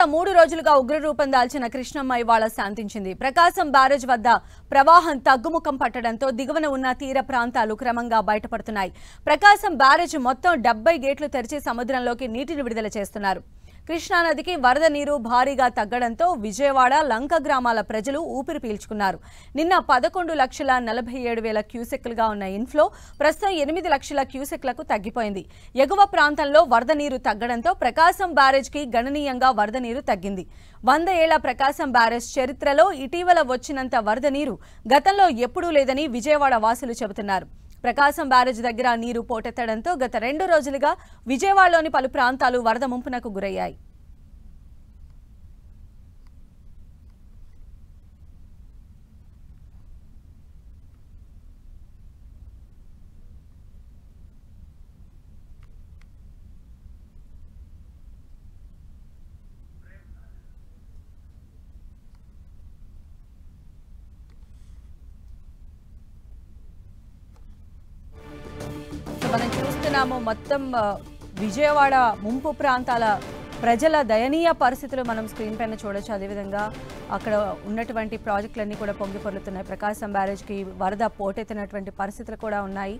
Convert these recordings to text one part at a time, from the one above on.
గత 3 రోజులుగా ఉగ్రరూపం దాల్చిన కృష్ణమ్మ ఇవాళ శాంతించింది. ప్రకాశం బ్యారేజ్ వద్ద ప్రవాహం తగ్గుముఖం పట్టడంతో దిగువన ఉన్న తీర ప్రాంతాలు క్రమంగా బయటపడుతున్నాయి. ప్రకాశం బ్యారేజ్ మొత్తం 70 గేట్లు తెరిచి సముద్రంలోకి నీటిని విడుదల చేస్తున్నారు. కృష్ణానదికి వరద నీరు భారీగా తగ్గడంతో విజయవాడ, లంక గ్రామాల ప్రజలు ఊపిరి పీల్చుకున్నారు. నిన్న 11,47,000 క్యూసెక్లుగా ఉన్న ఇన్ఫ్లో ప్రస్తుతం 8 లక్షల క్యూసెక్లకు తగ్గిపోయింది. ఎగువ ప్రాంతంలో వరద నీరు తగ్గడంతో ప్రకాశం బ్యారేజ్కి గణనీయంగా వరద నీరు తగ్గింది. 100 ఏళ్ల ప్రకాశం బ్యారేజ్ చరిత్రలో ఇటీవల వచ్చినంత వరద నీరు గతంలో ఎప్పుడూ లేదని విజయవాడ వాసులు చెబుతున్నారు. ప్రకాశం బ్యారేజ్ దగ్గర నీరు పోటెత్తడంతో గత 2 రోజులుగా విజయవాడలోని పలు ప్రాంతాలు వరద ముంపునకు గురయ్యాయి. మనం చూస్తున్నాము మొత్తం విజయవాడ ముంపు ప్రాంతాల ప్రజల దయనీయ పరిస్థితులు మనం స్క్రీన్ పైన చూడొచ్చు. అదేవిధంగా అక్కడ ఉన్నటువంటి ప్రాజెక్టులన్నీ కూడా పొంగి పొర్లుతున్నాయి. ప్రకాశం బ్యారేజ్కి వరద పోటెత్తినటువంటి పరిస్థితులు కూడా ఉన్నాయి.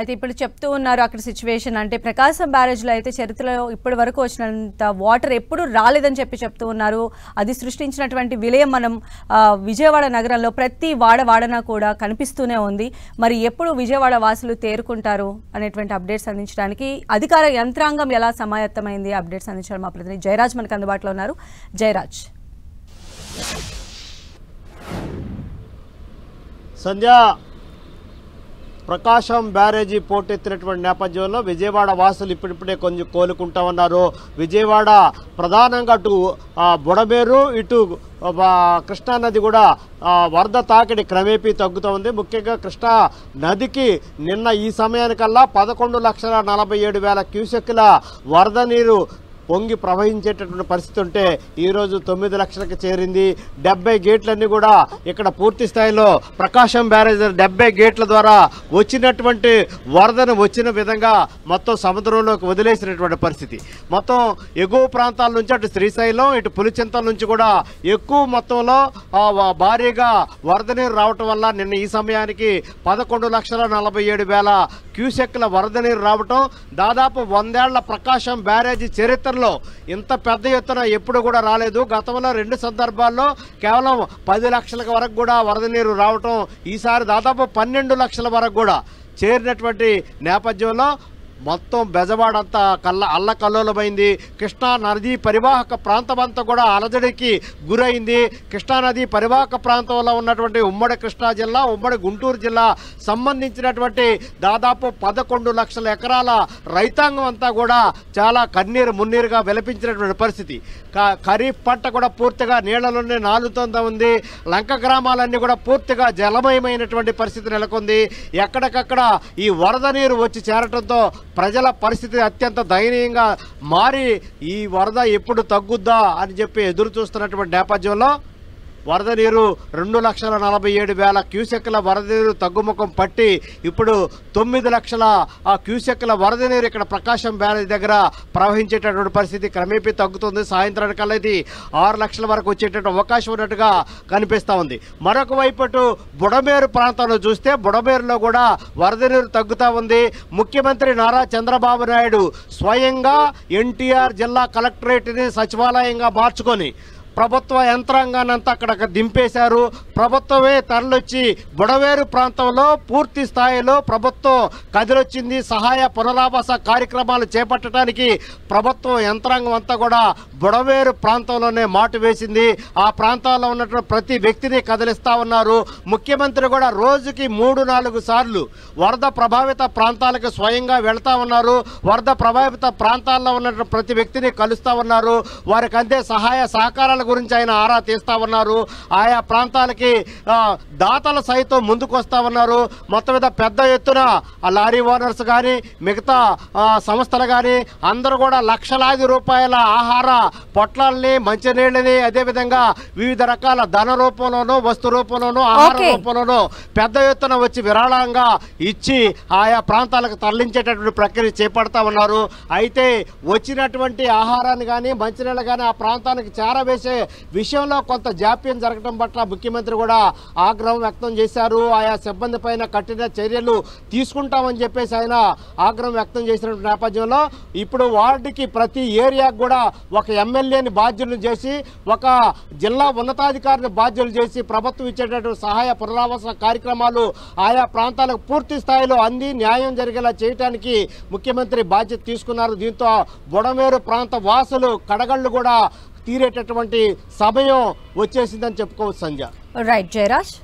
అయితే ఇప్పుడు చెప్తూ ఉన్నారు అక్కడ సిచ్యువేషన్ అంటే ప్రకాశం బ్యారేజ్లో అయితే చరిత్రలో ఇప్పటి వరకు వచ్చినంత వాటర్ ఎప్పుడు రాలేదని చెప్తూ ఉన్నారు. అది సృష్టించినటువంటి విలయం మనం విజయవాడ నగరంలో ప్రతి వాడన కూడా కనిపిస్తూనే ఉంది. మరి ఎప్పుడు విజయవాడ వాసులు తేరుకుంటారు అనేటువంటి అప్డేట్స్ అందించడానికి అధికార యంత్రాంగం ఎలా సమాయత్తమైంది అప్డేట్స్ అందించారు మా ప్రతినిధి జయరాజ్ మనకు అందుబాటులో ఉన్నారు. జయరాజ్. సంధ్య, ప్రకాశం బ్యారేజీ పోటెత్తినటువంటి నేపథ్యంలో విజయవాడ వాసులు ఇప్పుడిప్పుడే కొంచెం కోలుకుంటా ఉన్నారు. విజయవాడ ప్రధానంగా అటు బుడమేరు, ఇటు కృష్ణానది కూడా వరద తాకిడి క్రమేపీ తగ్గుతూ ఉంది. ముఖ్యంగా కృష్ణా నదికి నిన్న ఈ సమయానికల్లా 11,47,000 క్యూసెక్కుల వరద నీరు పొంగి ప్రవహించేటటువంటి పరిస్థితి ఉంటే ఈరోజు 9 లక్షలకు చేరింది. 70 గేట్లన్నీ కూడా ఇక్కడ పూర్తి స్థాయిలో ప్రకాశం బ్యారేజ్ 70 గేట్ల ద్వారా వచ్చినటువంటి వరదను వచ్చిన విధంగా మొత్తం సముద్రంలోకి వదిలేసినటువంటి పరిస్థితి. మొత్తం ఎగువ ప్రాంతాల నుంచి అటు శ్రీశైలం, ఇటు పులిచింతల నుంచి కూడా ఎక్కువ మొత్తంలో భారీగా వరద నీరు రావటం వల్ల నిన్న ఈ సమయానికి 11,47,000 క్యూసెక్ల వరద నీరు రావటం దాదాపు 100 ఏళ్ల ప్రకాశం బ్యారేజీ చరిత్రలో ఇంత పెద్ద ఎత్తున ఎప్పుడు కూడా రాలేదు. గతంలో 2 సందర్భాల్లో కేవలం 10 లక్షల వరకు కూడా వరద నీరు రావటం, ఈసారి దాదాపు 12 లక్షల వరకు కూడా చేరినటువంటి నేపథ్యంలో మొత్తం బెజవాడంతా అల్లకల్లోలమైంది. కృష్ణా నదీ పరివాహక ప్రాంతం అంతా కూడా అలజడికి గురైంది. కృష్ణానది పరివాహక ప్రాంతంలో ఉన్నటువంటి ఉమ్మడి కృష్ణా జిల్లా, ఉమ్మడి గుంటూరు జిల్లా సంబంధించినటువంటి దాదాపు 11 లక్షల ఎకరాల రైతాంగం అంతా కూడా చాలా కన్నీరు మున్నీరుగా విలపించినటువంటి పరిస్థితి. ఖరీఫ్ పంట కూడా పూర్తిగా నీళ్లలోనే నాలుతోందా ఉంది. లంక గ్రామాలన్నీ కూడా పూర్తిగా జలమయమైనటువంటి పరిస్థితి నెలకొంది. ఎక్కడికక్కడ ఈ వరద నీరు వచ్చి చేరటంతో ప్రజల పరిస్థితి అత్యంత దయనీయంగా మారి ఈ వరద ఎప్పుడు తగ్గుద్దా అని చెప్పి ఎదురు చూస్తున్నటువంటి నేపథ్యంలో వరద నీరు 2,47,000 క్యూసెక్ల వరద నీరు తగ్గుముఖం పట్టి ఇప్పుడు 9 లక్షల క్యూసెక్ల వరద నీరు ఇక్కడ ప్రకాశం బ్యారేజ్ దగ్గర ప్రవహించేటటువంటి పరిస్థితి క్రమేపీ తగ్గుతుంది. సాయంత్రానికల్లా ఇది 6 లక్షల వరకు వచ్చేటటువంటి అవకాశం ఉన్నట్టుగా కనిపిస్తూ ఉంది. మరొక వైపు బుడమేరు ప్రాంతంలో చూస్తే బుడమేరులో కూడా వరద నీరు తగ్గుతూ ఉంది. ముఖ్యమంత్రి నారా చంద్రబాబు నాయుడు స్వయంగా ఎన్టీఆర్ జిల్లా కలెక్టరేట్ని సచివాలయంగా మార్చుకొని ప్రభుత్వ యంత్రాంగానంతా అక్కడ దింపేశారు. ప్రభుత్వమే తరలొచ్చి బుడమేరు ప్రాంతంలో పూర్తి స్థాయిలో ప్రభుత్వం కదిలొచ్చింది. సహాయ పునరావాస కార్యక్రమాలు చేపట్టడానికి ప్రభుత్వం యంత్రాంగం అంతా కూడా బుడమేరు ప్రాంతంలోనే మాటు వేసింది. ఆ ప్రాంతాల్లో ఉన్నటువంటి ప్రతి వ్యక్తిని కదిలిస్తూ ఉన్నారు. ముఖ్యమంత్రి కూడా రోజుకి 3-4 సార్లు వరద ప్రభావిత ప్రాంతాలకు స్వయంగా వెళ్తా ఉన్నారు. వరద ప్రభావిత ప్రాంతాల్లో ఉన్నటువంటి ప్రతి వ్యక్తిని కలుస్తూ ఉన్నారు. వారికి అందే సహాయ సహకారాలు గురించి ఆయన ఆరా తీస్తా ఉన్నారు. ఆయా ప్రాంతాలకి దాతలు సైతం ముందుకు వస్తా ఉన్నారు. మొత్తం మీద పెద్ద ఎత్తున లారీ ఓనర్స్ కానీ మిగతా సంస్థలు కానీ అందరూ కూడా లక్షలాది రూపాయల ఆహార పొట్లాలని, మంచినీళ్ళని, అదేవిధంగా వివిధ రకాల ధన రూపంలోనూ, వస్తు రూపంలోనూ, ఆహార రూపంలోనూ పెద్ద ఎత్తున వచ్చి విరాళంగా ఇచ్చి ఆయా ప్రాంతాలకు తరలించేటటువంటి ప్రక్రియ చేపడతా ఉన్నారు. అయితే వచ్చినటువంటి ఆహారాన్ని కానీ మంచినీళ్ళు కానీ ఆ ప్రాంతానికి చేరవేసే విషయంలో కొంత జాప్యం జరగడం పట్ల ముఖ్యమంత్రి కూడా ఆగ్రహం వ్యక్తం చేశారు. ఆయా సిబ్బంది పైన కఠిన చర్యలు తీసుకుంటామని చెప్పేసి ఆయన ఆగ్రహం వ్యక్తం చేసినటువంటి నేపథ్యంలో ఇప్పుడు వార్డుకి ప్రతి ఏరియాకు కూడా ఒక ఎమ్మెల్యేని బాధ్యులు చేసి, ఒక జిల్లా ఉన్నతాధికారిని బాధ్యులు చేసి ప్రభుత్వం ఇచ్చేటటువంటి సహాయ పునరావాస కార్యక్రమాలు ఆయా ప్రాంతాలకు పూర్తి స్థాయిలో అంది న్యాయం జరిగేలా చేయడానికి ముఖ్యమంత్రి బాధ్యత తీసుకున్నారు. దీంతో బుడమేరు ప్రాంత వాసులు కడగళ్ళు కూడా తీరేటటువంటి సమయం వచ్చేసిందని చెప్పుకోవచ్చు. సంధ్య. రైట్ జయరాజ్.